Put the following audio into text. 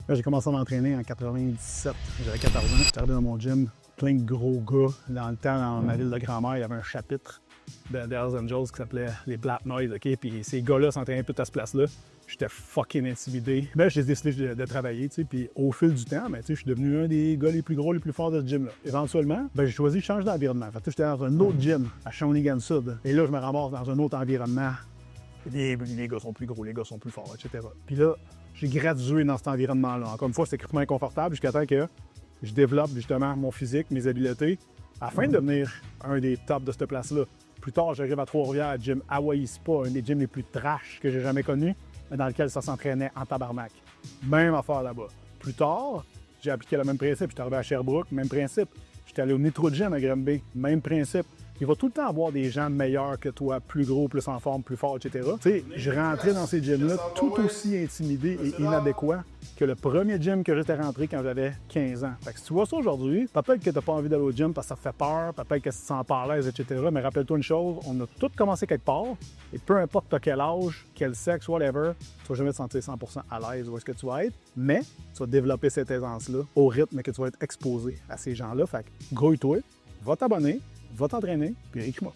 Là, j'ai commencé à m'entraîner en 97. J'avais 14 ans. J'étais arrivé dans mon gym, plein de gros gars. Dans le temps, dans ma ville de grand-mère, il y avait un chapitre de Hells Angels qui s'appelait les Black Noise, OK? Puis ces gars-là s'entraînaient tout à ce place-là. J'étais fucking intimidé. Ben, j'ai décidé de travailler, tu sais. Puis au fil du temps, ben, tu sais, je suis devenu un des gars les plus gros, les plus forts de ce gym-là. Éventuellement, ben, j'ai choisi de changer d'environnement. Fait que j'étais dans un autre gym à Shawinigan Sud. Et là, je me ramasse dans un autre environnement. Les gars sont plus gros, les gars sont plus forts, etc. Puis là, j'ai gradué dans cet environnement-là. Encore une fois, c'est extrêmement inconfortable jusqu'à temps que je développe justement mon physique, mes habiletés, afin de devenir un des tops de cette place-là. Plus tard, j'arrive à Trois-Rivières, gym Hawaii Spa, un des gyms les plus trash que j'ai jamais connu, mais dans lequel ça s'entraînait en tabarnak. Même affaire là-bas. Plus tard, j'ai appliqué le même principe. J'étais arrivé à Sherbrooke, même principe. J'étais allé au Nitrogen à Granby, même principe. Il va tout le temps avoir des gens meilleurs que toi, plus gros, plus en forme, plus forts, etc. Tu sais, je rentrais dans ces gyms-là tout aussi intimidé et inadéquat que le premier gym que j'étais rentré quand j'avais 15 ans. Fait que si tu vois ça aujourd'hui, peut-être que t'as pas envie d'aller au gym parce que ça te fait peur, peut-être que tu te sens pas à l'aise, etc. Mais rappelle-toi une chose, on a tous commencé quelque part, et peu importe t'as quel âge, quel sexe, whatever, tu vas jamais te sentir 100% à l'aise où est-ce que tu vas être, mais tu vas développer cette aisance-là au rythme que tu vas être exposé à ces gens-là. Fait que grouille-toi, va t'abonner, va t'entraîner, puis écris-moi.